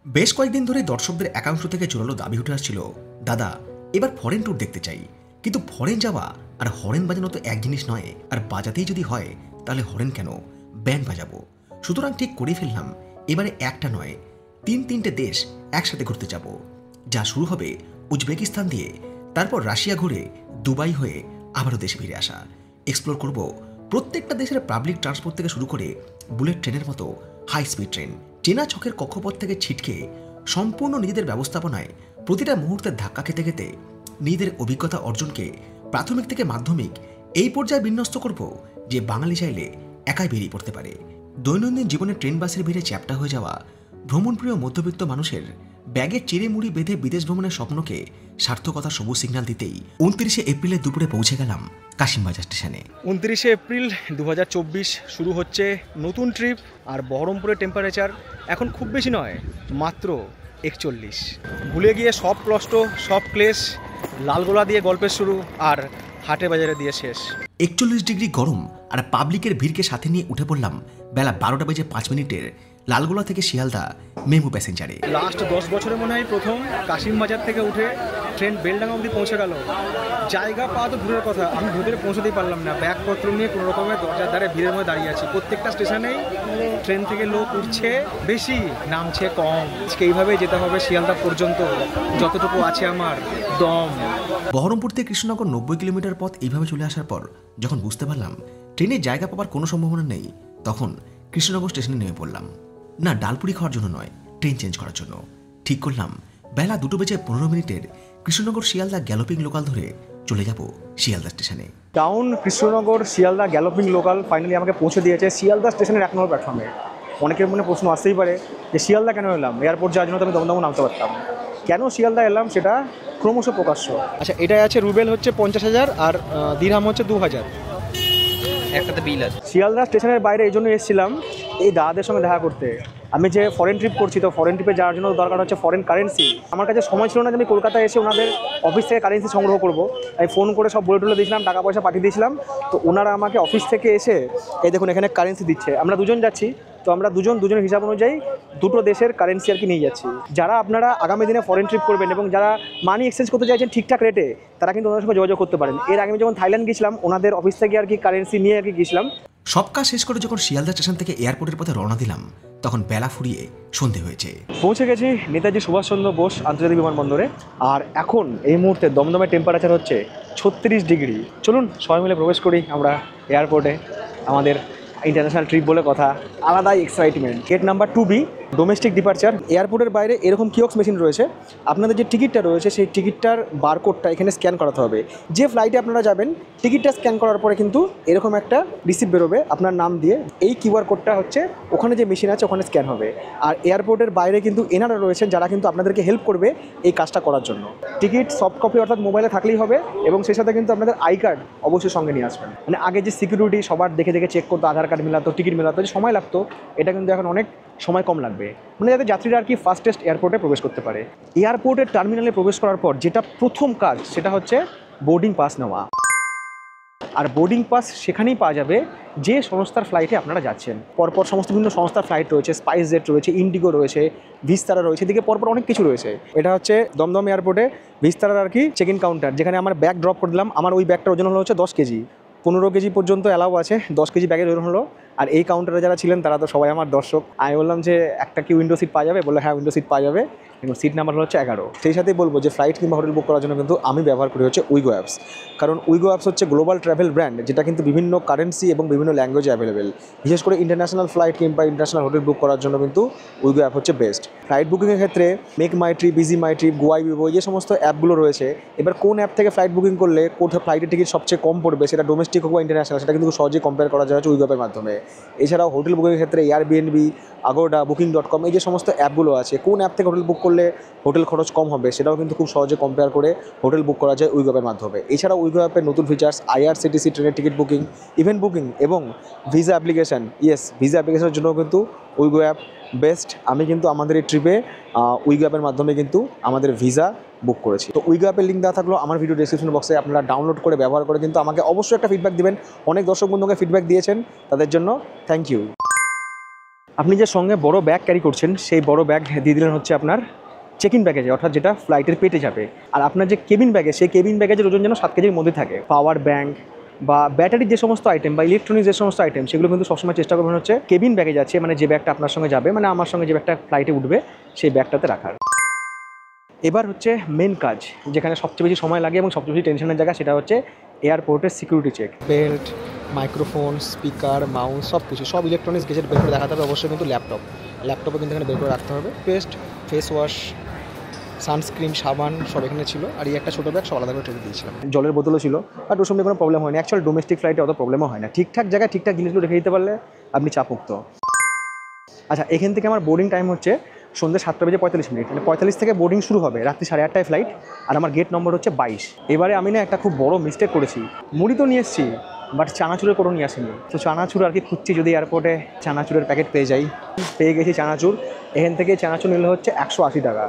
বেশ কয়েকদিন ধরে দর্শকদের একাংশ থেকে জোরালো দাবি উঠে আসছিল, দাদা এবার ফরেন ট্যুর দেখতে চাই। কিন্তু ফরেন যাওয়া আর হরেন বাজানো তো এক জিনিস নয়, আর বাজাতেই যদি হয় তাহলে হরেন কেন, ব্যান্ড বাজাবো। সুতরাং ঠিক করে ফেললাম, এবারে একটা নয় 3-3টে দেশ একসাথে ঘুরতে যাব। যা শুরু হবে উজবেকিস্তান দিয়ে, তারপর রাশিয়া ঘুরে দুবাই হয়ে আবারও দেশে ফিরে আসা। এক্সপ্লোর করব প্রত্যেকটা দেশের পাবলিক ট্রান্সপোর্ট থেকে শুরু করে বুলেট ট্রেনের মতো হাই স্পিড ট্রেন। চেনা ছকের কক্ষপথ থেকে ছিটকে সম্পূর্ণ নিজেদের ব্যবস্থাপনায় প্রতিটা মুহূর্তে ধাক্কা খেতে খেতে নিজেদের অভিজ্ঞতা অর্জনকে প্রাথমিক থেকে মাধ্যমিক এই পর্যায়ে বিন্যস্ত করব যে বাঙালি চাইলে একাই বেরিয়ে পড়তে পারে। দৈনন্দিন জীবনে ট্রেন বাসের ভিড়ে চ্যাপ্টা হয়ে যাওয়া ভ্রমণপ্রিয় মধ্যবিত্ত মানুষের ব্যাগে চিড়ে মুড়ি বেঁধে বিদেশ ভ্রমণের স্বপ্নকে সার্থকতার সবুজ সিগন্যাল দিতেই 29শে এপ্রিলের দুপুরে পৌঁছে গেলাম কাশিমবাজার স্টেশনে। 29শে এপ্রিল 2024 শুরু হচ্ছে নতুন ট্রিপ। আর বহরমপুরের টেম্পারেচার এখন খুব বেশি নয়, মাত্র 41। ভুলে গিয়ে সব কষ্ট, সব ক্লেশ, লালগোলা দিয়ে গল্পের শুরু আর হাটে বাজারে দিয়ে শেষ। 41 ডিগ্রি গরম আর পাবলিকের ভিড়কে সাথে নিয়ে উঠে পড়লাম বেলা 12:05 লালগোলা থেকে শিয়ালদা মেমু প্যাসেঞ্জারে। লাস্ট 10 বছরে মনে হয় প্রথম কাশিমবাজার থেকে উঠে ট্রেন বেলডাঙ্গা অবধি পৌঁছে গেল। জায়গা পাওয়া তো দূরের কথা, আমি ভেতরে পৌঁছতেই পারলাম না। ব্যাগপত্র নিয়ে কোনো রকমের দরজার ধারে ভিড়ের মধ্যে দাঁড়িয়ে আছি। প্রত্যেকটা স্টেশনেই ট্রেন থেকে লোক উঠছে বেশি, নামছে কম। আজকে এইভাবেই যেতে হবে শিয়ালদা পর্যন্ত, যতটুকু আছে আমার দম। বহরমপুর থেকে কৃষ্ণনগর 90 কিলোমিটার পথ এইভাবে চলে আসার পর যখন বুঝতে পারলাম ট্রেনে জায়গা পাওয়ার কোনো সম্ভাবনা নেই, তখন কৃষ্ণনগর স্টেশনে নেমে পড়লাম। না, ডালপুরি খাওয়ার জন্য নয়, ট্রেন চেঞ্জ করার জন্য। ঠিক করলাম বেলা 2:15 কৃষ্ণনগর শিয়ালদা গ্যালোপিং লোকাল ধরে চলে যাব শিয়ালদা স্টেশনে। Town Krishnanagar Sealdah galloping local finally আমাকে পৌঁছে দিয়েছে শিয়ালদা স্টেশনের 1 নম্বর প্ল্যাটফর্মে। অনেকের মনে প্রশ্ন আসতেই পারে যে শিয়ালদা কেন এলাম, এয়ারপোর্ট যাওয়ার জন্য তো আমি দমদম নামতে পারতাম। কেন শিয়ালদা এলাম সেটা ক্রমশ প্রকাশ্য। আচ্ছা, এটাই আছে রুবেল হচ্ছে 50,000 আর দিরহাম হচ্ছে 2,000। একটাতে বিল আছে। শিয়ালদা স্টেশনের বাইরে এই জন্য এসেছিলাম এই দাদাদের সঙ্গে দেখা করতে। আমি যে ফরেন ট্রিপ করছি, তো ফরেন ট্রিপে যাওয়ার জন্য দরকার হচ্ছে ফরেন কারেন্সি। আমার কাছে সময় ছিল না যে আমি কলকাতায় এসে ওনাদের অফিস থেকে কারেন্সি সংগ্রহ করবো। আমি ফোন করে সব বলে টলে দিয়েছিলাম, টাকা পয়সা পাঠিয়ে দিয়েছিলাম। তো ওনারা আমাকে অফিস থেকে এসে এই দেখুন এখানে কারেন্সি দিচ্ছে। আমরা দুজন যাচ্ছি, তো আমরা দুজনের হিসাব অনুযায়ী দুটো দেশের কারেন্সি আর কি নিয়ে যাচ্ছি। যারা আপনারা আগামী দিনে ফরেন ট্রিপ করবেন এবং যারা মানি এক্সচেঞ্জ করতে চাইছেন ঠিকঠাক রেটে, তারা কিন্তু ওনাদের সঙ্গে যোগাযোগ করতে পারেন। এর আগে আমি যখন থাইল্যান্ড গিয়েছিলাম ওনাদের অফিস থেকে আর কি কারেন্সি নিয়ে আর কি গিয়েছিলাম। সব কাজ শেষ করে যখন শিয়ালদা স্টেশন থেকে এয়ারপোর্টের পথে রওনা দিলাম, তখন বেলা ফুরিয়ে সন্ধে হয়েছে। পৌঁছে গেছি নেতাজি সুভাষচন্দ্র বোস আন্তর্জাতিক বিমানবন্দরে। আর এখন এই মুহূর্তে দমদমের টেম্পারেচার হচ্ছে 36 ডিগ্রি। চলুন সবাই মিলে প্রবেশ করি আমরা এয়ারপোর্টে। আমাদের ইন্টারন্যাশনাল ট্রিপ বলে কথা, আলাদাই excitement. Gate number 2B, domestic departure. এয়ারপোর্টের বাইরে এরকম কিওস্ক মেশিন রয়েছে। আপনাদের যে টিকিটটা রয়েছে সেই টিকিটটার বারকোডটা এখানে স্ক্যান করাতে হবে। যে ফ্লাইটে আপনারা যাবেন টিকিটটা স্ক্যান করার পরে কিন্তু এরকম একটা রিসিপ্ট বেরোবে আপনার নাম দিয়ে। এই কিউআর কোডটা হচ্ছে ওখানে যে মেশিন আছে ওখানে স্ক্যান হবে। আর এয়ারপোর্টের বাইরে কিন্তু এনারা রয়েছেন যারা কিন্তু আপনাদেরকে হেল্প করবে এই কাজটা করার জন্য। টিকিট সফট কপি অর্থাৎ মোবাইলে থাকলেই হবে, এবং সেই সাথে কিন্তু আপনাদের আই কার্ড অবশ্যই সঙ্গে নিয়ে আসবেন। মানে আগে যে সিকিউরিটি সবার দেখে দেখে চেক করতো, আধার কার্ড মেলাতো, টিকিট মেলাতো, যে সময় লাগতো, এটা কিন্তু এখন অনেক সময় কম লাগবে। মানে যাতে যাত্রীরা আর কি ফাস্টেস্ট এয়ারপোর্টে প্রবেশ করতে পারে। এয়ারপোর্টের টার্মিনালে প্রবেশ করার পর যেটা প্রথম কাজ সেটা হচ্ছে বোর্ডিং পাস নেওয়া। আর বোর্ডিং পাস সেখানেই পাওয়া যাবে যে সংস্থার ফ্লাইটে আপনারা যাচ্ছেন। পরপর সমস্ত বিভিন্ন সংস্থার ফ্লাইট রয়েছে, স্পাইস জেট রয়েছে, ইন্ডিগো রয়েছে, ভিস্তারা রয়েছে, এদিকে পরপর অনেক কিছু রয়েছে। এটা হচ্ছে দমদম এয়ারপোর্টে ভিস্তারার আর কি চেক ইন কাউন্টার, যেখানে আমার ব্যাগ ড্রপ করে দিলাম। আমার ওই ব্যাগটার ওজন হলো হচ্ছে 10 কেজি। 15 কেজি পর্যন্ত অ্যালাউ আছে, 10 কেজি ব্যাগের ওজন হলো। আর এই কাউন্টারে যারা ছিলেন তারা তো সবাই আমার দর্শক। আমি বললাম যে একটা কি উইন্ডো সিট পাওয়া যাবে? বললো হ্যাঁ, উইন্ডো সিট পাওয়া যাবে, এবং সিট নাম্বার হচ্ছে 11। সেই সাথেই বলবো যে ফ্লাইট কিংবা হোটেল বুক করার জন্য কিন্তু আমি ব্যবহার করি হচ্ছে উইগো অ্যাপস। কারণ উইগো অ্যাপস হচ্ছে গ্লোবাল ট্রাভেল ব্র্যান্ড, যেটা কিন্তু বিভিন্ন কারেন্সি এবং বিভিন্ন ল্যাঙ্গুয়েজে অ্যাভেলেবেল। বিশেষ করে ইন্টারন্যাশনাল ফ্লাইট কিংবা ইন্টারন্যাশনাল হোটেল বুক করার জন্য কিন্তু উইগো অ্যাপ হচ্ছে বেস্ট। ফ্লাইট বুকিংয়ের ক্ষেত্রে মেক মাই ট্রিপ, ইজি মাই ট্রিপ, গোয়াই বিবো, যে সমস্ত অ্যাপগুলো রয়েছে, এবার কোন অ্যাপ থেকে ফ্লাইট বুকিং করলে কোথাও ফ্লাইটের টিকিট সবচেয়ে কম পড়বে, সেটা ডোমেস্টিক হোক বা ইন্টারন্যাশনাল, সেটা কিন্তু সহজেই কম্পেয়ার করা যায় হচ্ছে উইগো অ্যাপের মাধ্যমে। এছাড়াও হোটেল বুকিংয়ের ক্ষেত্রে এয়ারবিএনবি, আগোডা, বুকিং.com, এই যে সমস্ত অ্যাপগুলো আছে, কোন অ্যাপ থেকে হোটেল বুক করলে হোটেল খরচ কম হবে সেটাও কিন্তু খুব সহজে কম্পেয়ার করে হোটেল বুক করা যায় উইগো অ্যাপের মাধ্যমে। এছাড়াও উইগো অ্যাপের নতুন ফিচার্স IRCTC ট্রেনের টিকিট বুকিং, ইভেন্ট বুকিং এবং ভিসা অ্যাপ্লিকেশন। ভিসা অ্যাপ্লিকেশনের জন্য কিন্তু উইগো অ্যাপ বেস্ট। আমি কিন্তু আমাদের এই ট্রিপে উইগো অ্যাপের মাধ্যমে কিন্তু আমাদের ভিসা বুক করেছি। তো উইগো অ্যাপের লিঙ্ক দেওয়া থাকলো আমার ভিডিও ডেসক্রিপশন বক্সে, আপনারা ডাউনলোড করে ব্যবহার করে কিন্তু আমাকে অবশ্যই একটা ফিডব্যাক দিবেন। অনেক দর্শক বন্ধুকে ফিডব্যাক দিয়েছেন, তাদের জন্য থ্যাংক ইউ। আপনি যে সঙ্গে বড় ব্যাগ ক্যারি করছেন সেই বড় ব্যাগ দিয়ে দিলেন হচ্ছে আপনার চেক ইন ব্যাগেজে, অর্থাৎ যেটা ফ্লাইটের পেটে যাবে। আর আপনার যে কেবিন ব্যাগে, সেই কেবিন ব্যাগেজের ওজন যেন 7 কেজির মধ্যে থাকে। পাওয়ার ব্যাংক বা ব্যাটারির যে সমস্ত আইটেম বা ইলেকট্রনিক্স যে সমস্ত আইটেম, সেগুলো কিন্তু সবসময় চেষ্টা করবেন হচ্ছে কেবিন ব্যাগে যাচ্ছে, মানে যে ব্যাগটা আপনার সঙ্গে যাবে, মানে আমার সঙ্গে যে ব্যাগটা ফ্লাইটে উঠবে সেই ব্যাগটাতে রাখার। এবার হচ্ছে মেন কাজ, যেখানে সবচেয়ে বেশি সময় লাগে এবং সবচেয়ে বেশি টেনশনের জায়গা, সেটা হচ্ছে এয়ারপোর্টের security check. Belt, microphone, speaker, mouse, সব কিছু, সব ইলেকট্রনিক্স গেজেট বের করে দেখাতে হবে। অবশ্যই কিন্তু ল্যাপটপও কিন্তু এখানে বের করে রাখতে হবে। পেস্ট, ফেস ওয়াশ, সানস্ক্রিন, সাবান সব এখানে ছিল। আর এই একটা ছোটো ব্যাগ সব আলাদা করে রেখে দিয়েছিলাম। জলের বোতলও ছিল, বাট ওর সঙ্গে কোনো প্রবলেম হয়নি। অ্যাকচুয়াল ডোমেস্টিক ফ্লাইটে অত প্রবলেমও হয় না, ঠিকঠাক জায়গায় ঠিকঠাক জিনিসগুলো রেখে দিতে পারলে আপনি চাপমুক্ত। আচ্ছা, এখান থেকে আমার বোর্ডিং টাইম হচ্ছে সন্ধ্যে 7:45, মানে 45 থেকে বোর্ডিং শুরু হবে। রাত্রি 8:30টায় ফ্লাইট, আর আমার গেট নম্বর হচ্ছে 22। এবারে আমি না একটা খুব বড় মিস্টেক করেছি। মুড়ি তো নিয়ে এসেছি, বাট চানাচুরের কোনো নিয়ে আসেনি। তো চানাচুর আর কি খুঁজছি, যদি এয়ারপোর্টে চানাচুরের প্যাকেট পেয়ে গেছি চানাচুর। এখান থেকে চানাচুর নিলে হচ্ছে 180 টাকা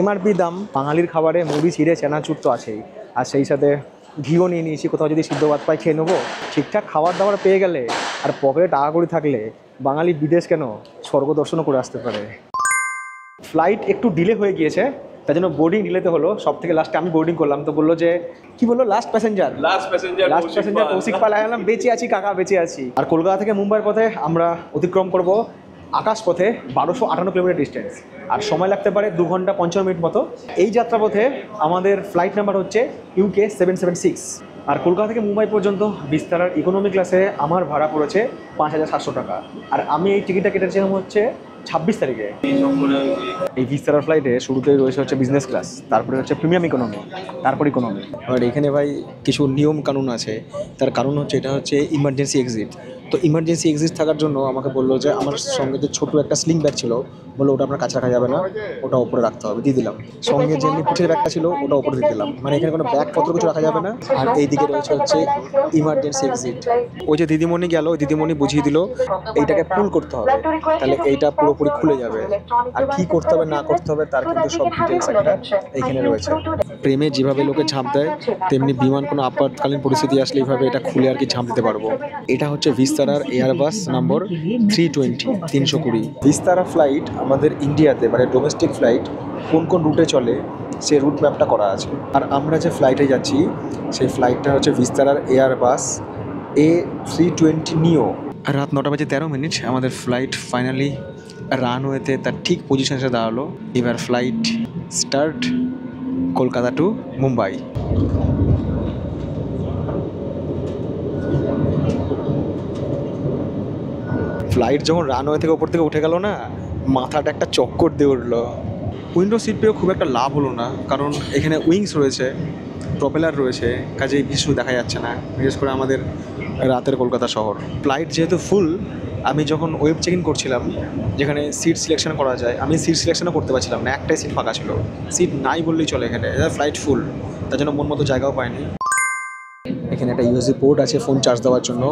এমআরপি দাম। বাঙালির খাবারে মুড়ি, চিড়ে, চানাচুর তো আছেই, আর সেই সাথে ঘিও নিয়ে নিয়েছি। কোথাও যদি সিদ্ধ ভাত পাই খেয়ে নেবো। ঠিকঠাক খাবার দাবার পেয়ে গেলে আর পকেটে টাকা কড়ি থাকলে বাঙালি বিদেশ কেন, স্বর্গ দর্শনও করে আসতে পারে। ফ্লাইট একটু ডিলে হয়ে গিয়েছে, তার জন্য বোর্ডিং ডিলেতে হলো। সব থেকে লাস্টে আমি বোর্ডিং করলাম, তো বললো যে কি বললো, লাস্ট প্যাসেঞ্জার কৌশিক পাল। আলাম বেঁচে আছি কাকা, বেঁচে আছি। আর কলকাতা থেকে মুম্বাইয়ের পথে আমরা অতিক্রম করব আকাশ পথে 1258 কিলোমিটার ডিস্টেন্স, আর সময় লাগতে পারে 2 ঘন্টা 55 মিনিট মতো। এই যাত্রাপথে আমাদের ফ্লাইট নাম্বার হচ্ছে UK 776। আর কলকাতা থেকে মুম্বাই পর্যন্ত বিস্তারার ইকোনমি ক্লাসে আমার ভাড়া পড়েছে 5700 টাকা। আর আমি এই টিকিটটা কেটেছিলাম হচ্ছে 26 তারিখে। এই বিস্তারার ফ্লাইটে শুরুতেই রয়েছে হচ্ছে বিজনেস ক্লাস, তারপরে হচ্ছে প্রিমিয়াম ইকোনমি, তারপর ইকোনমি। আর এখানে ভাই কিছু নিয়ম কানুন আছে। তার কারণ হচ্ছে এটা হচ্ছে ইমার্জেন্সি এক্সিট। তো ইমার্জেন্সি এক্সিট থাকার জন্য আমাকে বললো যে আমার সঙ্গে যে ছোটো একটা স্লিং ব্যাগ ছিল, বললো ওটা আপনার কাছে রাখা যাবে না, ওটা ওপরে রাখতে হবে। দিয়ে দিলাম। সঙ্গে যে এমনি পিঠের ব্যাগটা ছিল ওটা ওপরে দিয়ে দিলাম, মানে এখানে কোনো ব্যাগপত্র কিছু রাখা যাবে না। আর এই দিকে রয়েছে হচ্ছে ইমার্জেন্সি এক্সিট। ওই যে দিদিমণি গেল, ওই দিদিমণি বুঝিয়ে দিল এইটাকে পুল করতে হবে, তাহলে এইটা পুরোপুরি খুলে যাবে। আর কী করতে হবে না করতে হবে তার কিন্তু সব ডিটেলস একটা এইখানে রয়েছে। প্রেমে যেভাবে লোকে ঝাঁপ দেয়, তেমনি বিমান কোনো আপাতকালীন পরিস্থিতি আসলে এইভাবে এটা খুলে আর কি ঝাঁপ দিতে পারবো। এটা হচ্ছে ভিস্তারার এয়ারবাস নম্বর 320। ভিস্তারা ফ্লাইট আমাদের ইন্ডিয়াতে, মানে ডোমেস্টিক ফ্লাইট কোন কোন রুটে চলে সে রুট ম্যাপটা করা আছে। আর আমরা যে ফ্লাইটে যাচ্ছি সেই ফ্লাইটটা হচ্ছে ভিস্তারার এয়ারবাস A320 নিও। রাত 9:13 আমাদের ফ্লাইট ফাইনালি রানওয়েতে তার ঠিক পজিশনে এসে দাঁড়ালো। এবার flight start, Kolkata to Mumbai. Flight যখন রানওয়ে থেকে ওপর থেকে উঠে গেল না, মাথাটা একটা চক্কর দিয়ে উঠলো। উইন্ডো সিট পেয়েও খুব একটা লাভ হলো না, কারণ এখানে উইংস রয়েছে, প্রপেলার রয়েছে, কাজেই কিছু দেখা যাচ্ছে না, বিশেষ করে আমাদের রাতের কলকাতা শহর। ফ্লাইট যেহেতু ফুল, আমি যখন ওয়েব চেক ইন করছিলাম, যেখানে সিট সিলেকশন করা যায়, আমি সিট সিলেকশনও করতে পারছিলাম না, একটাই সিট ফাঁকা ছিল। সিট নাই বললেই চলে এখানে, ফ্লাইট ফুল, তার জন্য মন মতো জায়গাও পায়নি। এখানে একটা ইউএসবি পোর্ট আছে ফোন চার্জ দেওয়ার জন্য।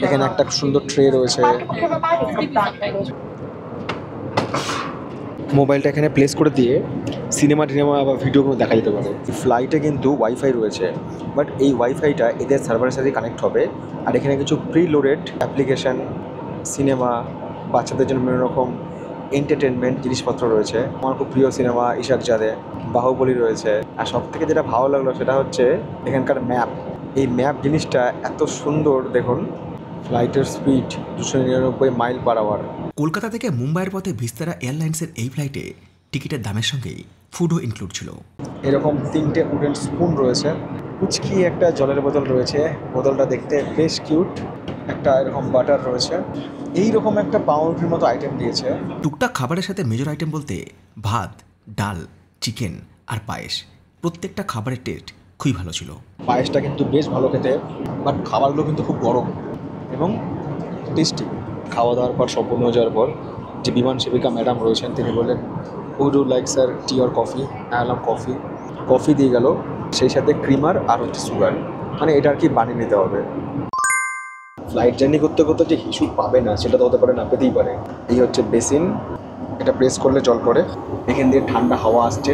এখানে একটা সুন্দর ট্রে রয়েছে। মোবাইলটা এখানে প্লেস করে দিয়ে সিনেমা বা ভিডিও দেখা যেতে পারে। ফ্লাইটে কিন্তু ওয়াইফাই রয়েছে, বাট এই ওয়াইফাইটা এদের সার্ভারের সাথে কানেক্ট হবে। আর এখানে কিছু প্রি লোডেড অ্যাপ্লিকেশান, সিনেমা, বাচ্চাদের জন্য বিভিন্ন রকম এন্টারটেনমেন্ট জিনিসপত্র রয়েছে। আমার খুব প্রিয় সিনেমা ইশাক জাদে, বাহুবলী রয়েছে। আর সব থেকে যেটা ভালো লাগলো সেটা হচ্ছে এখানকার ম্যাপ। এই ম্যাপ জিনিসটা এত সুন্দর দেখুন। ফ্লাইটের speed 299 mile per hour. Kolkata থেকে মুম্বাইয়ের পথে ভিস্তারা এয়ারলাইন্সের এই ফ্লাইটে টিকিটের দামের সঙ্গেই ফুডও ইনক্লুড ছিল। এরকম 3টে উডেন স্পুন রয়েছে, কুচকি একটা জলের বোতল রয়েছে, বোতলটা দেখতে বেশ কিউট। একটা এরকম বাটার রয়েছে, এইরকম একটা পাউরুটির মতো আইটেম দিয়েছে। টুকটাক খাবারের সাথে মেজর আইটেম বলতে ভাত, ডাল, চিকেন আর পায়েস। প্রত্যেকটা খাবারের টেস্ট খুবই ভালো ছিল। পায়েসটা কিন্তু বেশ ভালো খেতে, বাট খাবারগুলো কিন্তু খুব গরম এবং টেস্টি। খাওয়া দাওয়ার পর সম্পূর্ণ হয়ে যাওয়ার পর যে বিমান সেবিকা ম্যাডাম রয়েছেন তিনি বললেন, would you like sir tea or coffee? আনলাম কফি দিয়ে গেল, সেই সাথে ক্রিমার আর হচ্ছে সুগার, মানে এটা আর কি বানিয়ে নিতে হবে। ফ্লাইট জার্নি করতে করতে যে হিসু পাবে না সেটা তো হতে পারে না, পেতেই পারে। এই হচ্ছে বেসিন, এটা প্রেস করলে জল পড়ে, এখান দিয়ে ঠান্ডা হাওয়া আসছে।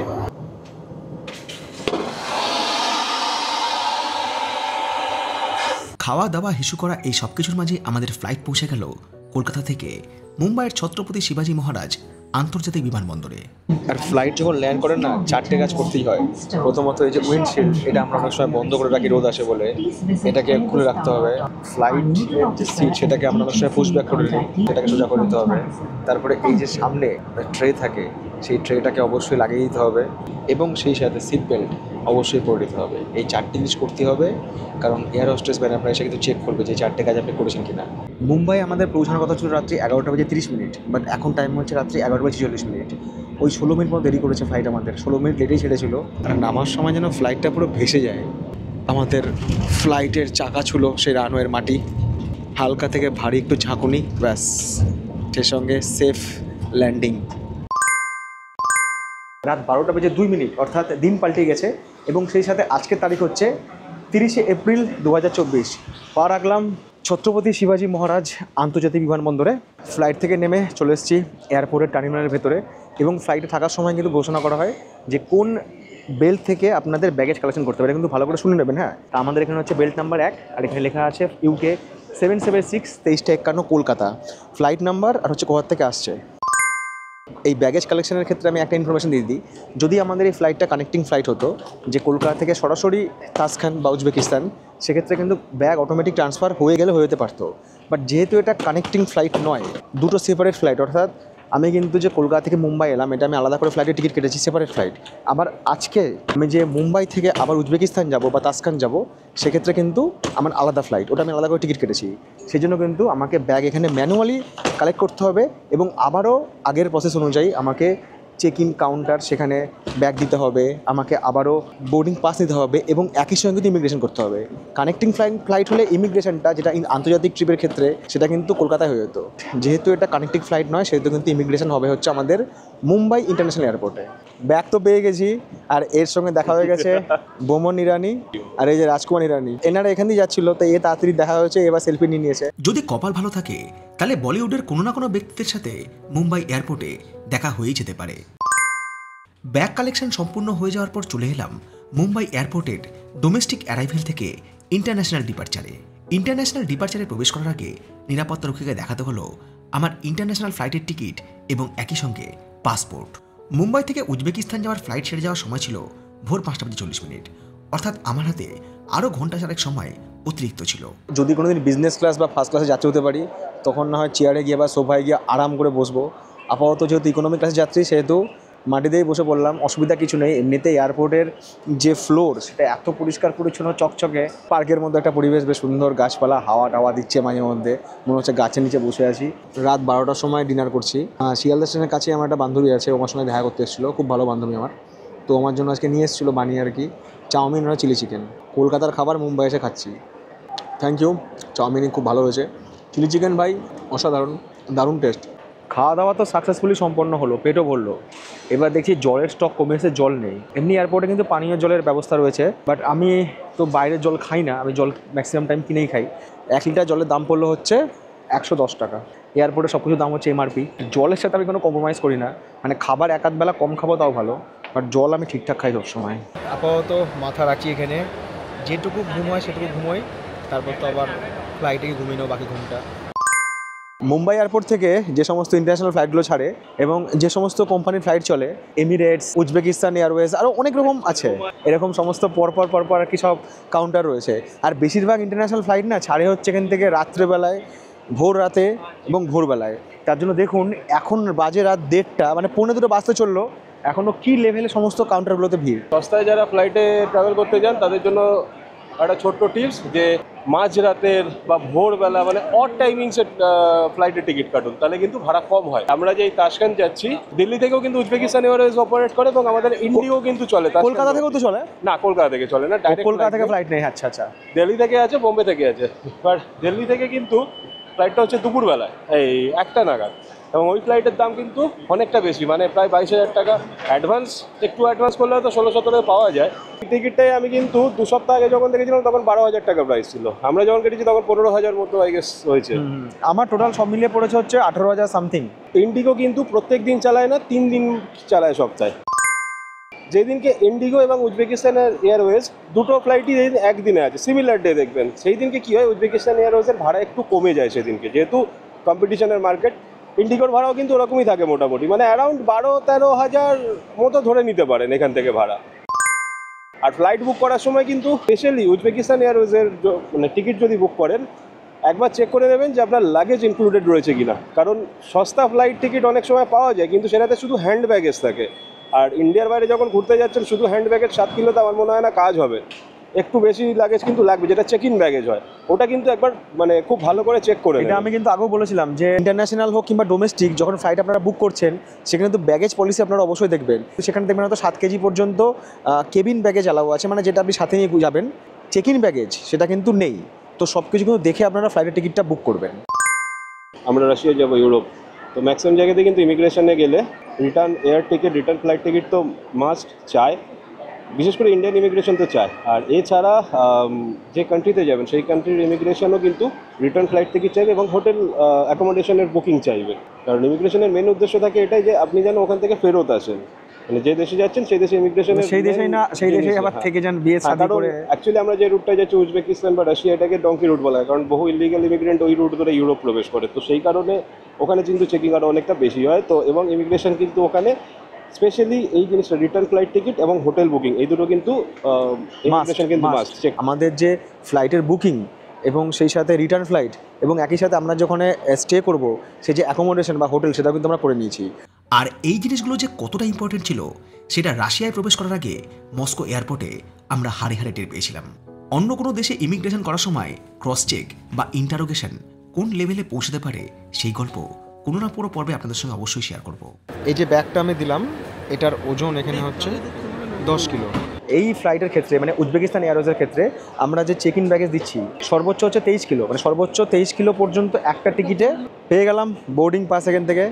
খাওয়া দাওয়া হিসু করা এই সব কিছুর মাঝে আমাদের ফ্লাইট পৌঁছে গেল কলকাতা থেকে মুম্বাইয়ের ছত্রপতি শিবাজী মহারাজ আন্তর্জাতিক বিমানবন্দরে। আর ফ্লাইট যখন ল্যান্ড করেন না, চারটে কাজ করতেই হয়। প্রথমত এই যে উইন্ডশিল্ড, এটা আমরা অনেক সময় বন্ধ করে রাখি রোদ আসে বলে, এটাকে খুলে রাখতে হবে। ফ্লাইটের যে সিট, সেটাকে আমরা অনেক সময় পুশ ব্যাক করে নিই, সেটাকে সোজা করে নিতে হবে। তারপরে এই যে সামনে ট্রে থাকে, সেই ট্রেটাকে অবশ্যই লাগিয়ে দিতে হবে এবং সেই সাথে সিট বেল্ট অবশ্যই পরে দিতে হবে। এই চারটে জিনিস করতে হবে, কারণ এয়ার হোস্টেস ম্যান আপনার এসে কিন্তু চেক করবে যে চারটে কাজ আপনি করেছেন কিনা। মুম্বাই আমাদের পৌঁছানোর কথা ছিল রাত্রি 11:30, বাট এখন টাইম হচ্ছে রাত্রি 11:46। ওই 16 মিনিট মতো দেরি করেছে ফ্লাইট আমাদের, 16 মিনিট লেটেই ছেড়েছিল। আর নামার সময় যেন ফ্লাইটটা পুরো ভেসে যায়। আমাদের ফ্লাইটের চাকা ছিল সেই রানওয়ের মাটি, হালকা থেকে ভারী একটু ঝাঁকুনি, ব্যাস, সেই সঙ্গে সেফ ল্যান্ডিং। রাত 12:02, অর্থাৎ দিন পাল্টে গেছে এবং সেই সাথে আজকের তারিখ হচ্ছে 30শে এপ্রিল 2024। পা রাখলাম ছত্রপতি শিবাজী মহারাজ আন্তর্জাতিক বিমানবন্দরে। ফ্লাইট থেকে নেমে চলে এসেছি এয়ারপোর্টের টার্মিনালের ভেতরে এবং ফ্লাইটে থাকার সময় কিন্তু ঘোষণা করা হয় যে কোন বেল্ট থেকে আপনাদের ব্যাগেজ কালেকশন করতে পারে, কিন্তু ভালো করে শুনে নেবেন। হ্যাঁ, তা আমাদের এখানে হচ্ছে বেল্ট নাম্বার 1, আর এখানে লেখা আছে UK 776 2351 কলকাতা, ফ্লাইট নাম্বার আর হচ্ছে কোথা থেকে আসছে। এই ব্যাগেজ কালেকশনের ক্ষেত্রে আমি একটা ইনফরমেশন দিয়ে দিই, যদি আমাদের এই ফ্লাইটটা কানেক্টিং ফ্লাইট হতো যে কলকাতা থেকে সরাসরি তাসখান বা উজবেকিস্তান, সেক্ষেত্রে কিন্তু ব্যাগ অটোমেটিক ট্রান্সফার হয়ে গেলে হয়ে যেতে পারতো। বাট যেহেতু এটা কানেক্টিং ফ্লাইট নয়, দুটো সেপারেট ফ্লাইট, অর্থাৎ আমি কিন্তু যে কলকাতা থেকে মুম্বাই এলাম, এটা আমি আলাদা করে ফ্লাইটের টিকিট কেটেছি, সেপারেট ফ্লাইট। আবার আজকে আমি যে মুম্বাই থেকে আবার উজবেকিস্তান যাব বা তাসখান যাব, সেক্ষেত্রে কিন্তু আমার আলাদা ফ্লাইট, ওটা আমি আলাদা করে টিকিট কেটেছি। সেই জন্য কিন্তু আমাকে ব্যাগ এখানে ম্যানুয়ালি কালেক্ট করতে হবে এবং আবারও আগের প্রসেস অনুযায়ী আমাকে চেক ইন কাউন্টার, সেখানে ব্যাগ দিতে হবে, আমাকে আবারও বোর্ডিং পাস নিতে হবে এবং একই সঙ্গে কিন্তু ইমিগ্রেশন করতে হবে। কানেক্টিং ফ্লাইট হলে ইমিগ্রেশনটা, যেটা আন্তর্জাতিক ট্রিপের ক্ষেত্রে, সেটা কিন্তু কলকাতায় হয়ে যেত। যেহেতু এটা কানেক্টিং ফ্লাইট নয়, সেহেতু কিন্তু ইমিগ্রেশন হবে হচ্ছে আমাদের মুম্বাই ইন্টারন্যাশনাল এয়ারপোর্টে। ব্যাগ তো পেয়ে গেছি, আর এর সঙ্গে দেখা হয়ে গেছে বোমন ইরানি আর এই যে রাজকুমার ইরানি, এনারা এখান দিয়ে যাচ্ছিল, তো এ তাড়াতাড়ি দেখা হয়েছে, এবার সেলফি নিয়ে নিয়েছে। যদি কপাল ভালো থাকে তাহলে বলিউডের কোনো না কোনো ব্যক্তিদের সাথে মুম্বাই এয়ারপোর্টে দেখা হয়েই যেতে পারে। ব্যাগ কালেকশন সম্পূর্ণ হয়ে যাওয়ার পর চলে এলাম মুম্বাই এয়ারপোর্টের ডোমেস্টিক অ্যারাইভেল থেকে ইন্টারন্যাশনাল ডিপার্চারে। ইন্টারন্যাশনাল ডিপার্চারে প্রবেশ করার আগে নিরাপত্তা রক্ষীকে দেখাতে হলো আমার ইন্টারন্যাশনাল ফ্লাইটের টিকিট এবং একই সঙ্গে পাসপোর্ট। মুম্বাই থেকে উজবেকিস্তান যাওয়ার ফ্লাইট ছেড়ে যাওয়ার সময় ছিল ভোর 5:40, অর্থাৎ আমার হাতে আরও ঘন্টা চারেক সময় অতিরিক্ত ছিল। যদি কোনোদিন বিজনেস ক্লাস বা ফার্স্ট ক্লাসে যাত্রী হতে পারি, তখন না হয় চেয়ারে গিয়ে বা সোফায় গিয়ে আরাম করে বসবো। আপাতত যেহেতু ইকোনমি ক্লাসে যাত্রী, সেহেতু মাটিতেই বসে পড়লাম, অসুবিধা কিছু নেই। এমনিতে এয়ারপোর্টের যে ফ্লোর, সেটা এত পরিষ্কার পরিচ্ছন্ন, চকচকে, পার্কের মধ্যে একটা পরিবেশ, বেশ সুন্দর, গাছপালা, হাওয়া টাওয়া দিচ্ছে মাঝে মধ্যে, মনে হচ্ছে গাছের নিচে বসে আছি। রাত 12টার সময় ডিনার করছি। শিয়ালদা স্টেশনের কাছে আমার একটা বান্ধবী আছে, আমার সঙ্গে দেখা করতে এসেছিলো, খুব ভালো বান্ধবী আমার। তো আমার জন্য আজকে নিয়ে এসেছিলো বানিয়ে আর কি, চাউমিন আর চিলি চিকেন। কলকাতার খাবার মুম্বাই এসে খাচ্ছি। থ্যাংক ইউ, চাউমিনই খুব ভালো হয়েছে, চিলি চিকেন ভাই অসাধারণ, দারুণ টেস্ট। খাওয়া দাওয়া তো সাকসেসফুলি সম্পন্ন হলো, পেটও ভরলো। এবার দেখছি জলের স্টক কমে এসে, জল নেই। এমনি এয়ারপোর্টে কিন্তু পানীয় জলের ব্যবস্থা রয়েছে, বাট আমি তো বাইরের জল খাই না, আমি জল ম্যাক্সিমাম টাইম কিনেই খাই। 1 লিটার জলের দাম পড়লো হচ্ছে 110 টাকা। এয়ারপোর্টে সব কিছুর দাম হচ্ছে MRP। জলের সাথে আমি কোনো কম্প্রোমাইজ করি না, মানে খাবার এক আধ বেলা কম খাবো তাও ভালো, বাট জল আমি ঠিকঠাক খাই সবসময়। আপাতত মাথা রাখছি এখানে, যেটুকু ঘুম হয় সেটুকু ঘুমোই, তারপর তো আবার ফ্লাইটে ঘুমিয়ে নেবো বাকি ঘুমটা। মুম্বাই এয়ারপোর্ট থেকে যে সমস্ত ইন্টারন্যাশনাল ফ্লাইটগুলো ছাড়ে এবং যে সমস্ত কোম্পানির ফ্লাইট চলে, এমিরেটস, উজবেকিস্তান এয়ারওয়েজ, আরও অনেক রকম আছে, এরকম সমস্ত পরপর আর কি সব কাউন্টার রয়েছে। আর বেশিরভাগ ইন্টারন্যাশনাল ফ্লাইট না ছাড়ে হচ্ছে এখান থেকে রাত্রেবেলায়, ভোর রাতে এবং ভোরবেলায়। তার জন্য দেখুন এখন বাজে রাত 1:30, মানে 1:45 বাজতে চললো, এখনও কী লেভেলে সমস্ত কাউন্টারগুলোতে ভিড়। সস্তায় যারা ফ্লাইটে ট্রাভেল করতে যান, তাদের জন্য একটা ছোট্ট টিপস, যে মাঝরাতের বা ভোরবেলা, মানে অড টাইমিংসে ফ্লাইটের টিকিট কাটুন, তাহলে কিন্তু ভাড়া কম হয়। আমরা যে তাসখান যাচ্ছি, দিল্লি থেকেও কিন্তু উজবেকিস্তান এয়ারওয়েজ অপারেট করে এবং আমাদের ইন্ডিও কিন্তু চলে। কলকাতা থেকেও তো চলে? না, কলকাতা থেকে চলে না, ডাইরেক্ট কলকাতা থেকে ফ্লাইট নেই। আচ্ছা আচ্ছা, দিল্লি থেকে আছে, বোম্বে থেকে আছে, বাট দিল্লি থেকে কিন্তু ফ্লাইটটা হচ্ছে দুপুরবেলায়, এই 1টা নাগাদ, এবং ওই ফ্লাইটের দাম কিন্তু অনেকটা বেশি, মানে প্রায় 22,000 টাকা। অ্যাডভান্স, একটু অ্যাডভান্স করলে হয়তো 16-17 পাওয়া যায়। টিকিটটাই আমি কিন্তু 2 সপ্তাহ আগে যখন দেখেছিলাম তখন 12,000 টাকা প্রাইস ছিল, আমরা যখন কেটেছি তখন 15,000 মতো আই গেস হয়েছে। আমার টোটাল সব মিলিয়ে পড়েছে হচ্ছে 18,000 সামথিং। ইন্ডিগো কিন্তু প্রত্যেক দিন চালায় না, 3 দিন চালায় সপ্তাহে। যেদিনকে ইন্ডিগো এবং উজবেকিস্তান এয়ারওয়েজ দুটো ফ্লাইটই যেদিন একদিনে আছে, সিমিলার ডে দেখবেন, সেই দিনকে কী হয়, উজবেকিস্তান এয়ারওয়েজের ভাড়া একটু কমে যায় সেদিনকে, যেহেতু কম্পিটিশনের মার্কেট। ইন্ডিগোর ভাড়াও কিন্তু ওরকমই থাকে মোটামুটি, মানে অ্যারাউন্ড 12-13 হাজার মতো ধরে নিতে পারেন এখান থেকে ভাড়া। আর ফ্লাইট বুক করার সময় কিন্তু স্পেশালি উজবেকিস্তান এয়ারওয়েজের মানে টিকিট যদি বুক করেন, একবার চেক করে নেবেন যে আপনার লাগেজ ইনক্লুডেড রয়েছে কিনা। কারণ সস্তা ফ্লাইট টিকিট অনেক সময় পাওয়া যায়, কিন্তু সেটাতে শুধু হ্যান্ড ব্যাগেজ থাকে। আর ইন্ডিয়ার বাইরে যখন ঘুরতে যাচ্ছেন শুধু হ্যান্ড ব্যাগেজ 7 কিলোতে আমার মনে হয় না কাজ হবে, একটু বেশি লাগেজ কিন্তু লাগবে, যেটা চেক ইন ব্যাগেজ হয়। ওটা কিন্তু একবার মানে খুব ভালো করে চেক করে এটা নেবেন। আমি কিন্তু আগেও বলেছিলাম যে ইন্টারন্যাশনাল হোক কিংবা ডোমেস্টিক, যখন ফ্লাইট আপনারা বুক করছেন সেখানে কিন্তু ব্যাগেজ পলিসি আপনারা অবশ্যই দেখবেন। সেখানে দেখবেন হয়তো 7 কেজি পর্যন্ত কেবিন ব্যাগেজ অ্যালাউ আছে, মানে যেটা আপনি সাথে নিয়ে যাবেন। চেক ইন ব্যাগেজ সেটা কিন্তু নেই। তো সব কিছু কিন্তু দেখে আপনারা ফ্লাইটের টিকিটটা বুক করবেন। আমরা রাশিয়া যাবো, ইউরোপ, তো ম্যাক্সিমাম জায়গাতে কিন্তু ইমিগ্রেশনে গেলে return air ticket, return flight ticket তো মাস্ট চায়, বিশেষ করে ইন্ডিয়ান ইমিগ্রেশন তো চায়। আর এছাড়া যে কান্ট্রিতে যাবেন সেই কান্ট্রির ইমিগ্রেশনও কিন্তু রিটার্ন ফ্লাইট টিকিট চাইবে এবং হোটেল অ্যাকোমোডেশনের বুকিং চাইবে। কারণ ইমিগ্রেশনের মেন উদ্দেশ্য থাকে এটাই যে আপনি যেন ওখান থেকে ফেরত আসেন, মানে যে দেশে যাচ্ছেন সেই দেশে ইমিগ্রেশনের সেই দেশেই না, সেই দেশেই আবার থেকে যান বিয়ে শাদী করে। অ্যাকচুয়ালি আমরা যে রুটটা যাচ্ছি উজবেকিস্তান বা রাশিয়া, এটাকে ডঙ্কি রুট বলা হয়, কারণ বহু ইলিগাল ইমিগ্রেন্ট ওই রুট ধরে ইউরোপ প্রবেশ করে। তো সেই কারণে ওখানে কিন্তু চেকিং আরও অনেকটা বেশি হয়। তো এবং ইমিগ্রেশন কিন্তু ওখানে স্পেশালি এই জিনিসটা রিটার্ন ফ্লাইট টিকিট এবং হোটেল বুকিং, এই দুটো কিন্তু ইমিগ্রেশন কিন্তু মাস্ট চেক। আমাদের যে ফ্লাইটের বুকিং এবং সেই সাথে রিটার্ন ফ্লাইট এবং একই সাথে আমরা যখন স্টে করব সেই যে অ্যাকোমোডেশন বা হোটেল, সেটা কিন্তু আমরা করে নিয়েছি। আর এই জিনিসগুলো যে কতটা ইম্পর্টেন্ট ছিল সেটা রাশিয়ায় প্রবেশ করার আগে মস্কো এয়ারপোর্টে আমরা হাড়ে হাড়ে টের পেয়েছিলাম। অন্য কোনো দেশে ইমিগ্রেশন করার সময় ক্রস চেক বা ইন্টারোগেশন কোন লেভেলে পৌঁছতে পারে সেই গল্প কোনো না পুরো পর্বে আপনাদের সঙ্গে অবশ্যই শেয়ার করব। এই যে ব্যাগটা আমি দিলাম, এটার ওজন এখানে হচ্ছে 10 কিলো। এই ফ্লাইটের ক্ষেত্রে মানে উজবেকিস্তান এয়ারওয়েজের ক্ষেত্রে আমরা যে চেক ইন ব্যাগেজ দিচ্ছি সর্বোচ্চ হচ্ছে 23 কিলো, মানে সর্বোচ্চ 23 কিলো পর্যন্ত একটা টিকিটে পেয়ে গেলাম। বোর্ডিং পাস এখান থেকে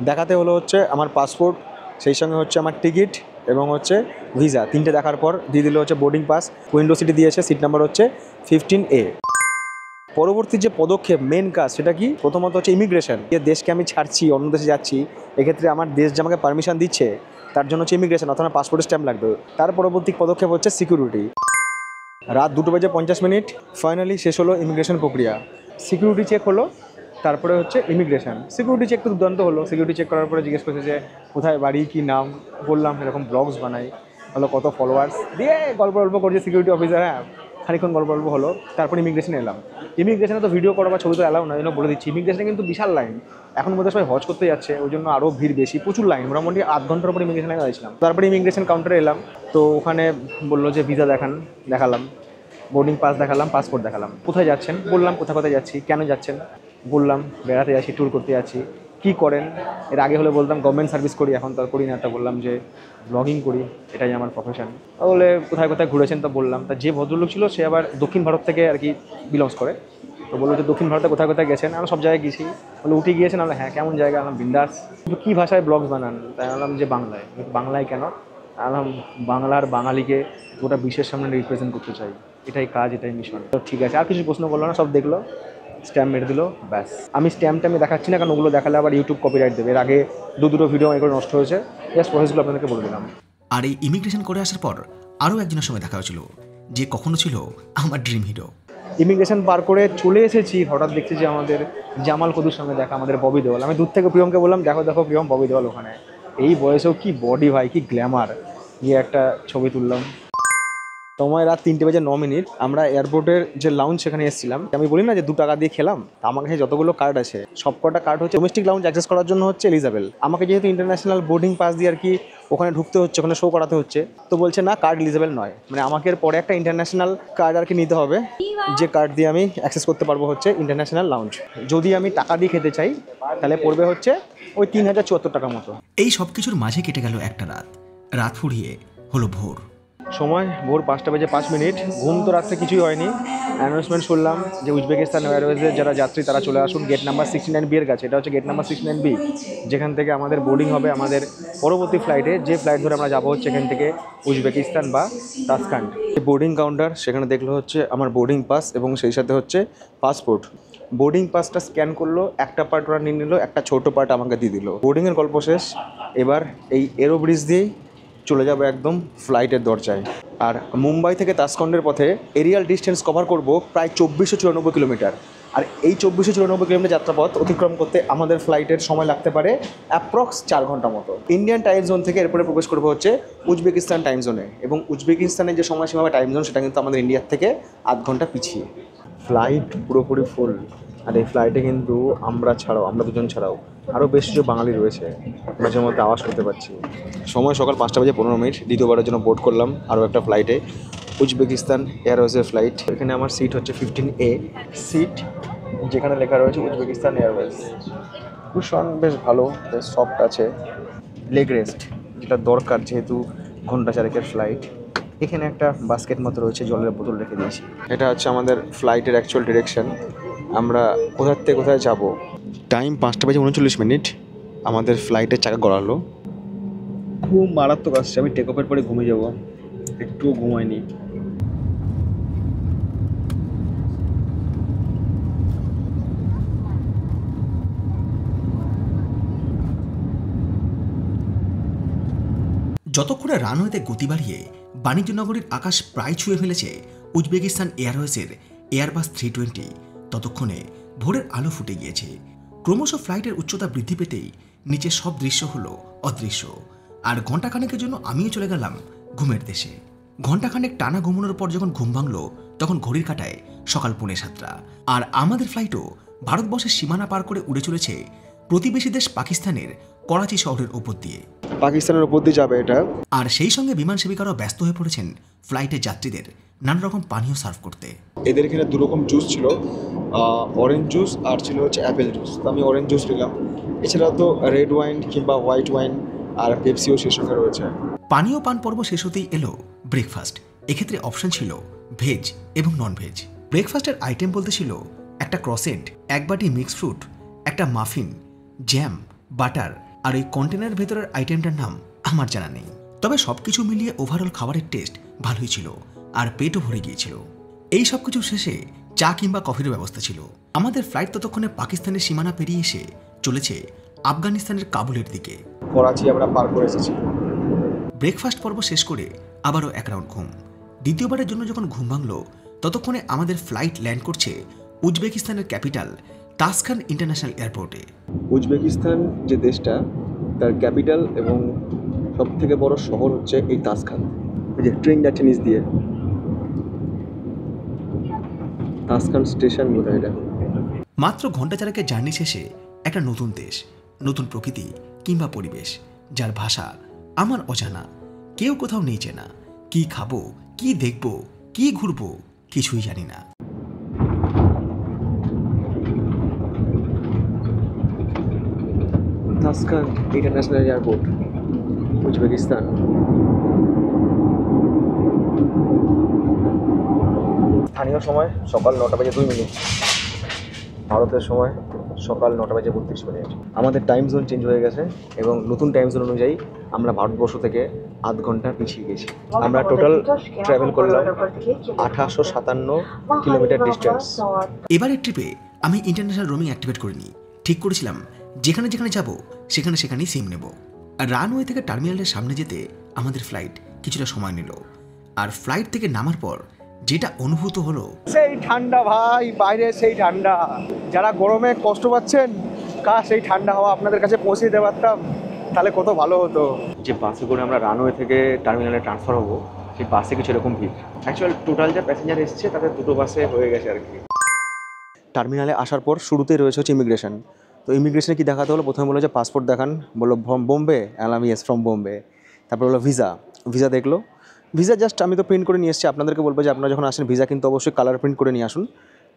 দেখাতে হলো হচ্ছে আমার পাসপোর্ট, সেই সঙ্গে হচ্ছে আমার টিকিট এবং হচ্ছে ভিসা, তিনটে দেখার পর দিয়ে দিল হচ্ছে বোর্ডিং পাস। উইন্ডো সিটে দিয়েছে, সিট নাম্বার হচ্ছে 15A। পরবর্তী যে পদক্ষেপ, মেন কাজ, সেটা কি? প্রথমত হচ্ছে ইমিগ্রেশন। যে দেশকে আমি ছাড়ছি, অন্য দেশে যাচ্ছি, এক্ষেত্রে আমার দেশ যে আমাকে পারমিশন দিচ্ছে তার জন্য হচ্ছে ইমিগ্রেশন, অর্থাৎ আমার পাসপোর্টের স্ট্যাম্প লাগবে। তার পরবর্তী পদক্ষেপ হচ্ছে সিকিউরিটি। রাত 2:50 ফাইনালি শেষ হলো ইমিগ্রেশন প্রক্রিয়া। সিকিউরিটি চেক হলো, তারপরে হচ্ছে ইমিগ্রেশন। সিকিউরিটি চেক তো দুর্দান্ত হলো। সিকিউরিটি চেক করার পরে জিজ্ঞেস করছে যে কোথায় বাড়ি, কী নাম, বললাম এরকম ব্লগস বানাই, হলো কত ফলোয়ার্স, দিয়ে গল্প করছে সিকিউরিটি অফিসার। হ্যাঁ, খানিক্ষণ গল্প হলো। তারপর ইমিগ্রেশনে এলাম। ইমিগ্রেশনে তো ভিডিও করা বা ছবি তো অ্যালাউ না, জন্য বলে দিচ্ছি ইমিগ্রেশনে কিন্তু বিশাল লাইন। এখন বোধহয় সবাই হজ করতে যাচ্ছে, ওই জন্য আরও ভিড় বেশি, প্রচুর লাইন। মোটামুটি 8 ঘন্টার উপর ইমিগ্রেশন লাইনে দাঁড়িয়েছিলাম। তারপরে ইমিগ্রেশন কাউন্টারে এলাম, তো ওখানে বললো যে ভিসা দেখালাম, বোর্ডিং পাস দেখালাম, পাসপোর্ট দেখালাম। কোথায় যাচ্ছেন বললাম, কোথায় যাচ্ছি, কেন যাচ্ছেন বললাম, বেড়াতে যাচ্ছি, ট্যুর করতে যাচ্ছি। কী করেন? এর আগে হলে বলতাম গভর্নমেন্ট সার্ভিস করি, এখন তো আর করি না। তা বললাম যে ব্লগিং করি, এটাই আমার প্রফেশন। বলে কোথায় ঘুরেছেন তা বললাম। তা যে ভদ্রলোক ছিল সে আবার দক্ষিণ ভারত থেকে আর কি বিলংস করে। তো বললো যে দক্ষিণ ভারতে কোথায় গেছেন? আমরা সব জায়গায় গেছি। বলে উঠে গিয়েছেন? আমরা হ্যাঁ। কেমন জায়গা? আমরা বিন্দাস। কিন্তু কী ভাষায় ব্লগস বানান? তাই বললাম যে বাংলায়। বাংলায় কেন? আলাম বাংলার বাঙালিকে গোটা বিশ্বের সামনে রিপ্রেজেন্ট করতে চাই, এটাই কাজ, এটাই মিশন। তো ঠিক আছে, আর কিছু প্রশ্ন করলো না, সব দেখলো, স্ট্যাম্প মেরে দিল, ব্যাস। আমি স্ট্যাম্পটা আমি দেখাচ্ছি না, কারণ ওগুলো দেখালে আবার ইউটিউব কপিরাইট দেবে। এর আগে দুটো ভিডিও আমার করে নষ্ট হয়েছে। জাস্ট প্রসেসগুলো আপনাদেরকে বলে দিলাম। আর এই ইমিগ্রেশন করে আসার পর আরও একজনের সঙ্গে দেখা হয়েছিল যে কখনো ছিল আমার ড্রিম হিরো। ইমিগ্রেশন পার করে চলে এসেছি, হঠাৎ দেখছি যে আমাদের জামাল কদুর সঙ্গে দেখা, আমাদের ববি দেওয়াল। আমি দূর থেকে প্রিয়মকে বললাম দেখো প্রিয়ম, ববি দেওয়াল ওখানে। এই বয়সেও কি বডি ভাই, কি গ্ল্যামার। গিয়ে একটা ছবি তুললাম। সময় রাত 3:09। আমরা এয়ারপোর্টের যে লাউঞ্জ সেখানে এসেছিলাম। আমি বলি না যে 2 টাকা দিয়ে খেলাম। আমার কাছে যতগুলো কার্ড আছে সব কটা কার্ড হচ্ছে ডোমেস্টিক লাউঞ্জ অ্যাক্সেস করার জন্য হচ্ছে এলিজেবল। আমাকে যেহেতু ইন্টারন্যাশনাল বোর্ডিং পাস দিয়ে আর কি ওখানে ঢুকতে হচ্ছে, ওখানে শো করাতে হচ্ছে, তো বলছে না কার্ড এলিজেবল নয়। মানে আমাকে এর পরে একটা ইন্টারন্যাশনাল কার্ড আর কি নিতে হবে, যে কার্ড দিয়ে আমি অ্যাক্সেস করতে পারবো হচ্ছে ইন্টারন্যাশনাল লাউঞ্জ। যদি আমি টাকা দিয়ে খেতে চাই তাহলে পড়বে হচ্ছে ওই 3074 টাকার মতো। এই সব কিছুর মাঝে কেটে গেল একটা রাত ফুরিয়ে হলো ভোর। সময় ভোর 5:05। ঘুম তো রাত্রে কিছুই হয়নি। অ্যানাউন্সমেন্ট শুনলাম যে উজবেকিস্তান এয়ারওয়েজের যারা যাত্রী তারা চলে আসুন গেট নাম্বার 69B এর কাছে। এটা হচ্ছে গেট নাম্বার 69B, যেখান থেকে আমাদের বোর্ডিং হবে আমাদের পরবর্তী ফ্লাইটে। যে ফ্লাইট ধরে আমরা যাবো হচ্ছে এখান থেকে উজবেকিস্তান বা তাসকান্ড। বোর্ডিং কাউন্টার, সেখানে দেখলো হচ্ছে আমার বোর্ডিং পাস এবং সেই সাথে হচ্ছে পাসপোর্ট। বোর্ডিং পাসটা স্ক্যান করলো, একটা পার্ট ওরা নিয়ে নিল, একটা ছোটো পার্ট আমাকে দিয়ে দিল। বোর্ডিংয়ের গল্প শেষ। এবার এই এরো ব্রিজ দিয়েই চলে যাবো একদম ফ্লাইটের দরজায়। আর মুম্বাই থেকে তাসকান্ডের পথে এরিয়াল ডিস্টেন্স কভার করব প্রায় 2494 কিলোমিটার। আর এই 2494 কিলোমিটার যাত্রাপথ অতিক্রম করতে আমাদের ফ্লাইটের সময় লাগতে পারে অ্যাপ্রক্স 4 ঘন্টা মতো। ইন্ডিয়ান টাইম জোন থেকে এরপরে প্রবেশ করবো হচ্ছে উজবেকিস্তান টাইম জোনে, এবং উজবেকিস্তানের যে সময়সীমা বা টাইম জোন সেটা কিন্তু আমাদের ইন্ডিয়ার থেকে আধ ঘন্টা পিছিয়ে। ফ্লাইট পুরোপুরি ফুল, আর এই ফ্লাইটে কিন্তু আমরা দুজন ছাড়াও আরও বেশ কিছু বাঙালি রয়েছে, মাঝে মধ্যে আওয়াজ করতে পারছি। সময় সকাল 5:15, দ্বিতীয়বারের জন্য বোর্ড করলাম আরও একটা ফ্লাইটে, উজবেকিস্তান এয়ারওয়েজের ফ্লাইট। এখানে আমার সিট হচ্ছে 15A সিট, যেখানে লেখা রয়েছে উজবেকিস্তান এয়ারওয়েজ। কুশন বেশ ভালো, বেশ সফট আছে, লেগ রেস্ট যেটা দরকার যেহেতু ঘন্টা 4 ফ্লাইট। এখানে একটা বাস্কেট মতো রয়েছে, জলের বোতল রেখে দিয়েছি। এটা হচ্ছে আমাদের ফ্লাইটের অ্যাকচুয়াল ডিরেকশন, আমরা কোথার থেকে কোথায় যাব। টাইম 5:39, আমাদের ফ্লাইটের চাকা গড়ালো। খুব মারাত্মক আসছে, আমি টেক অফের পরে ঘুমিয়ে যাবো, একটুও ঘুমাইনি। যতক্ষণে রানওয়েতে গতি বাড়িয়ে বাণিজ্য নগরীর আকাশ প্রায় ছুঁয়ে ফেলেছে উজবেকিস্তান এয়ারওয়েজের এয়ারবাস 320, ততক্ষণে ভোরের আলো ফুটে গিয়েছে। ক্রমশ ফ্লাইটের উচ্চতা বৃদ্ধি পেতেই নিচে সব দৃশ্য হলো অদৃশ্য, আর ঘণ্টাখানেকের জন্য আমিও চলে গেলাম ঘুমের দেশে। ঘণ্টাখানেক টানা ঘুমানোর পর যখন ঘুম ভাঙল তখন ঘড়ির কাঁটায় সকাল 7:45, আর আমাদের ফ্লাইটও ভারতবর্ষের সীমানা পার করে উড়ে চলেছে প্রতিবেশী দেশ পাকিস্তানের করাচি শহরের ওপর দিয়ে। পাকিস্তানের ওপর দিয়ে যাবে এটা। আর সেই সঙ্গে বিমান সেবিকারাও ব্যস্ত হয়ে পড়েছেন ফ্লাইটের যাত্রীদের নানা রকম পানীয় সার্ভ করতে। এদের এখানে 2 রকম জুস ছিল, অরেঞ্জ জুস আর ছিল হচ্ছে অ্যাপেল জুস। তো আমি অরেঞ্জ জুস নিলাম, এছাড়া তো রেড ওয়াইন কিংবা হোয়াইট ওয়াইন আর পেপসিও সেই সঙ্গে রয়েছে। পানীয় পান পর্ব শেষ হতেই এলো ব্রেকফাস্ট। এক্ষেত্রে অপশন ছিল ভেজ এবং নন ভেজ। ব্রেকফাস্টের আইটেম বলতে ছিল একটা ক্রসেন্ট, 1 বাটি মিক্স ফ্রুট, একটা মাফিন, জ্যাম, বাটার, আর ওই কন্টেনারের ভেতরের আইটেমটার নাম আমার জানা নেই। তবে সবকিছু মিলিয়ে ওভারঅল খাবারের টেস্ট ভালোই ছিল, আর পেটও ভরে গিয়েছিল। এই সব কিছু শেষে চা কিংবা কফির ব্যবস্থা ছিল। আমাদের ফ্লাইট ততক্ষণে পাকিস্তানের সীমানা পেরিয়ে এসে চলেছে আফগানিস্তানের কাবুলের দিকে। করাচি আমরা পার করে এসেছি। ব্রেকফাস্ট পর্ব শেষ করে আবারও 1 রাউন্ড ঘুম। দ্বিতীয়বারের জন্য যখন ঘুম ভাঙল ততক্ষণে আমাদের ফ্লাইট ল্যান্ড করছে উজবেকিস্তানের ক্যাপিটাল তাসখান ইন্টারন্যাশনাল এয়ারপোর্টে। উজবেকিস্তান যে দেশটা, তার ক্যাপিটাল এবং সব থেকে বড় শহর হচ্ছে এই তাসখান। এই যে ট্রেন যাচ্ছে নিচ দিয়ে, তাসখান স্টেশন বোধহয় এটা। মাত্র ঘন্টা 4 জার্নি শেষে একটা নতুন দেশ, নতুন প্রকৃতি কিংবা পরিবেশ, যার ভাষা আমার অজানা, কেউ কোথাও নেই চেনা। কি খাবো, কি দেখবো, কি ঘুরবো, কিছুই জানি না। তাসখান ইন্টারন্যাশনাল এয়ারপোর্ট, উজবেকিস্তান। স্থানীয় সময় সকাল 9:02, ভারতের সময় সকাল 9:32। আমাদের টাইম জোন চেঞ্জ হয়ে গেছে এবং নতুন টাইম জোন অনুযায়ী আমরা ভারতবর্ষ থেকে আধ ঘন্টা পিছিয়ে গেছি। আমরা টোটাল ট্রাভেল করলাম 1857 কিলোমিটার ডিস্টেন্স। এবারের ট্রিপে আমি ইন্টারন্যাশনাল রোমিং অ্যাক্টিভেট করিনি। ঠিক করেছিলাম যেখানে যেখানে যাব সেখানেই সিম নেব। আর রানওয়ে থেকে টার্মিনালের সামনে যেতে আমাদের ফ্লাইট কিছুটা সময় নিল। আর ফ্লাইট থেকে নামার পর যেটা অনুভূত হলো, সেই ঠান্ডা ভাই, বাইরে সেই ঠান্ডা। যারা গরমে কষ্ট পাচ্ছেন, কাশ এই ঠান্ডা হাওয়া আপনাদের কাছে পৌঁছে দিতে পারতাম, তাহলে কত ভালো হতো। যে বাসে করে আমরা রানওয়ে থেকে টার্মিনালে ট্রান্সফার হবো, সেই বাসে কিছু এরকম ভিড়। অ্যাকচুয়াল টোটাল যা প্যাসেঞ্জার এসছে তাদের 2টো বাসে হয়ে গেছে আর কি। টার্মিনালে আসার পর শুরুতেই রয়েছে হচ্ছে ইমিগ্রেশন। তো ইমিগ্রেশনে কি দেখাতে হলো, প্রথমে বললো যে পাসপোর্ট দেখান, বললো ফ্রম বোম্বে, আমি ইয়েস ফ্রম বোম্বে। তারপর বললো ভিসা দেখলো। ভিসা জাস্ট আমি তো প্রিন্ট করে নিয়ে এসেছি, আপনাদেরকে বলবো যে আপনারা যখন আসেন ভিসা কিন্তু অবশ্যই কালার প্রিন্ট করে নিয়ে আসুন।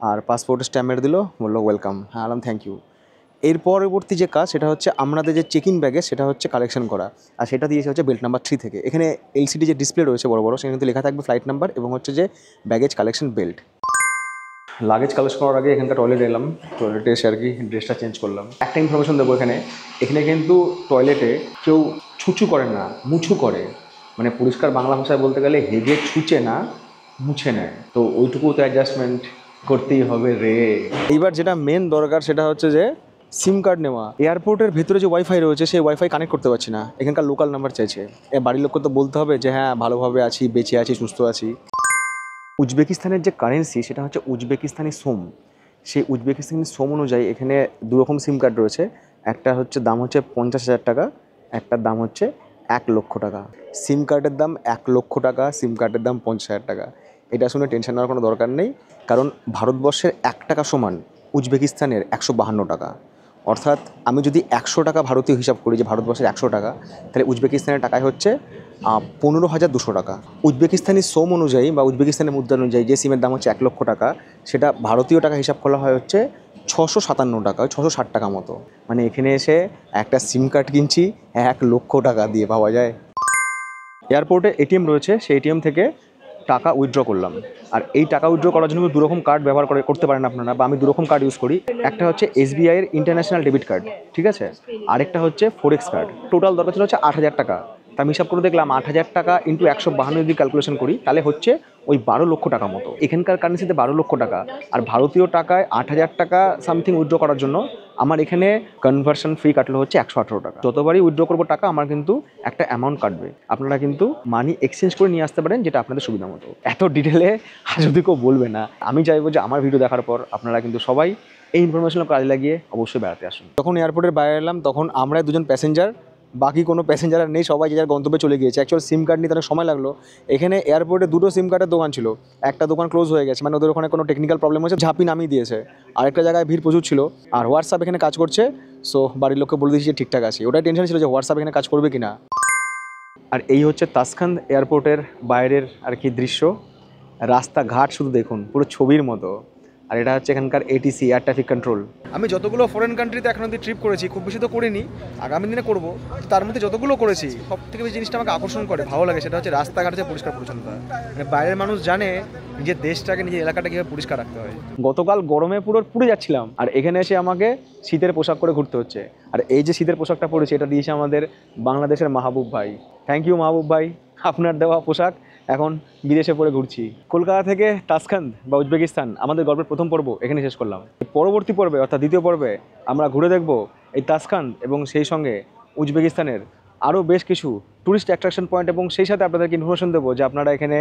আর পাসপোর্টের স্ট্যাম্প মেরে দিল, বললো ওয়েলকাম। হ্যাঁ আলাম থ্যাংক ইউ। এর পরবর্তী যে কাজ সেটা হচ্ছে আমাদের যে চেক ইন ব্যাগেজ সেটা হচ্ছে কালেকশন করা, আর সেটা দিয়েছে হচ্ছে বেল্ট নাম্বার 3 থেকে। এখানে এলসিডি যে ডিসপ্লে রয়েছে বড় বড়, সেখানে কিন্তু লেখা থাকবে ফ্লাইট নাম্বার এবং হচ্ছে যে baggage collection belt. Luggage collection করার আগে এখানকার টয়লেটে এলাম, টয়লেটে এসে আর কি ড্রেসটা চেঞ্জ করলাম। একটা ইনফরমেশন দেবো, এখানে কিন্তু টয়লেটে কেউ ছুঁচু করে না, মুছু করে। মানে পরিষ্কার বাংলা ভাষায় বলতে গেলে হেগে ছুঁচে না, মুছে নেয়। তো ওইটুকু তো অ্যাডজাস্টমেন্ট করতেই হবে রে। এইবার যেটা মেন দরকার সেটা হচ্ছে যে সিম কার্ড নেওয়া। এয়ারপোর্টের ভেতরে যে ওয়াইফাই রয়েছে সেই ওয়াইফাই কানেক্ট করতে পারছি না, এখানকার লোকাল নাম্বার চাইছে। বাড়ির লোককে তো বলতে হবে যে হ্যাঁ ভালোভাবে আছি, বেঁচে আছি, সুস্থ আছি। উজবেকিস্তানের যে কারেন্সি সেটা হচ্ছে উজবেকিস্তানি সোম, সেই উজবেকিস্তানি শ্রম অনুযায়ী এখানে দুরকম সিম কার্ড রয়েছে। একটা হচ্ছে দাম হচ্ছে 50,000 টাকা, একটার দাম হচ্ছে 1,00,000 টাকা। সিম কার্ডের দাম 1,00,000 টাকা, সিম কার্ডের দাম 50,000 টাকা। এটা শুনে টেনশন নেওয়ার কোনো দরকার নেই, কারণ ভারতবর্ষের 1 টাকা সমান উজবেকিস্তানের 152 টাকা। অর্থাৎ আমি যদি 100 টাকা ভারতীয় হিসাব করি যে ভারতবর্ষের 100 টাকা, তাহলে উজবেকিস্তানের টাকায় হচ্ছে 15,200 টাকা। উজবেকিস্তানি শ্রম অনুযায়ী বা উজবেকিস্তানের মুদ্রা অনুযায়ী যে সিমের দাম হচ্ছে 1,00,000 টাকা, সেটা ভারতীয় টাকা হিসাব করা হয় হচ্ছে 657 টাকা, 660 টাকা মতো। মানে এখানে এসে একটা সিম কার্ড কিনছি 1,00,000 টাকা দিয়ে, পাওয়া যায়। এয়ারপোর্টে এটিএম রয়েছে, সেই এটিএম থেকে টাকা উইথড্র করলাম। আর এই টাকা উইথড্র করার জন্য দুরকম কার্ড ব্যবহার করতে পারেন আপনারা, বা আমি দুরকম কার্ড ইউজ করি। একটা হচ্ছে SBI এর ইন্টারন্যাশনাল ডেবিট কার্ড, ঠিক আছে, আরেকটা হচ্ছে ফরেক্স কার্ড। টোটাল দরকার ছিল হচ্ছে 8,000 টাকা। তা আমি হিসাব করে দেখলাম 8,000 টাকা ইন্টু 152 যদি ক্যালকুলেশন করি, তাহলে হচ্ছে ওই 12 লক্ষ টাকা মতো। এখানকার কারেন্সিতে 12 লক্ষ টাকা, আর ভারতীয় টাকায় 8,000 টাকা সামথিং উইথড্র করার জন্য আমার এখানে কনভার্সন ফি কাটলো হচ্ছে 118 টাকা। যতবারই উইথড্র করবো টাকা আমার কিন্তু একটা অ্যামাউন্ট কাটবে। আপনারা কিন্তু মানি এক্সচেঞ্জ করে নিয়ে আসতে পারেন, যেটা আপনাদের সুবিধা মতো। এত ডিটেলে যদি কেউ বলবে না। আমি চাইবো যে আমার ভিডিও দেখার পর আপনারা কিন্তু সবাই এই ইনফরমেশনগুলো কাজে লাগিয়ে অবশ্যই বেড়াতে আসুন। যখন এয়ারপোর্টের বাইরে এলাম তখন আমরা দুজন প্যাসেঞ্জার, বাকি কোনো প্যাসেঞ্জার আর নেই, সবাই যে যার গন্তব্যে চলে গিয়েছে। অ্যাকচুয়াল সিম কার্ড নিতে অনেক সময় লাগলো। এখানে এয়ারপোর্টে দুটো সিম কার্ডের দোকান ছিল, একটা দোকান ক্লোজ হয়ে গেছে, মানে ওদের ওখানে কোনো টেকনিক্যাল প্রবলেম হয়েছে, ঝাঁপি নামিয়ে দিয়েছে। আরেকটা জায়গায় ভিড় প্রচুর ছিল, আর হোয়াটসঅ্যাপ এখানে কাজ করছে। সো বাড়ির লোককে বলে দিয়েছি যে ঠিকঠাক আছে। ওটাই টেনশন ছিল যে হোয়াটসঅ্যাপ এখানে কাজ করবে কিনা। আর এই হচ্ছে তাসখান্দ এয়ারপোর্টের বাইরের আর কি দৃশ্য। রাস্তাঘাট শুধু দেখুন, পুরো ছবির মতো। আর এটা হচ্ছে এখানকার ATC, এয়ার ট্রাফিক কন্ট্রোল। আমি যতগুলো ফরেন কান্ট্রিতে এখন অব্দি ট্রিপ করেছি, খুব বেশি তো করিনি, আগামী দিনে করব। তার মধ্যে যতগুলো করেছি সব থেকে বেশি জিনিসটা আমাকে আকর্ষণ করে, ভালো লাগে, সেটা হচ্ছে রাস্তাঘাটে পরিষ্কার পরিচ্ছন্নতা। মানে বাইরের মানুষ জানে নিজের দেশটাকে, নিজের এলাকাটা কীভাবে পরিষ্কার রাখতে হয়। গতকাল গরমে পুরো পুড়ে যাচ্ছিলাম, আর এখানে এসে আমাকে শীতের পোশাক করে ঘুরতে হচ্ছে। আর এই যে শীতের পোশাকটা পরেছি, এটা দিয়েছে আমাদের বাংলাদেশের মাহবুব ভাই। থ্যাংক ইউ মাহবুব ভাই, আপনার দেওয়া পোশাক এখন বিদেশে পরে ঘুরছি। কলকাতা থেকে তাসখান্দ বা উজবেকিস্তান আমাদের গল্পের প্রথম পর্ব এখানে শেষ করলাম। পরবর্তী পর্বে অর্থাৎ দ্বিতীয় পর্বে আমরা ঘুরে দেখব এই তাসখান্দ এবং সেই সঙ্গে উজবেকিস্তানের আরও বেশ কিছু ট্যুরিস্ট অ্যাট্রাকশন পয়েন্ট, এবং সেই সাথে আপনাদেরকে ইনফরমেশন দেবো যে আপনারা এখানে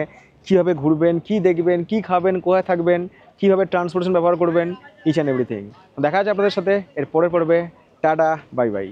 কীভাবে ঘুরবেন, কী দেখবেন, কী খাবেন, কোথায় থাকবেন, কীভাবে ট্রান্সপোর্টেশন ব্যবহার করবেন, ইচ অ্যান্ড এভরিথিং। দেখা যাচ্ছে আপনাদের সাথে এর পরের পর্বে। Tata, bye bye.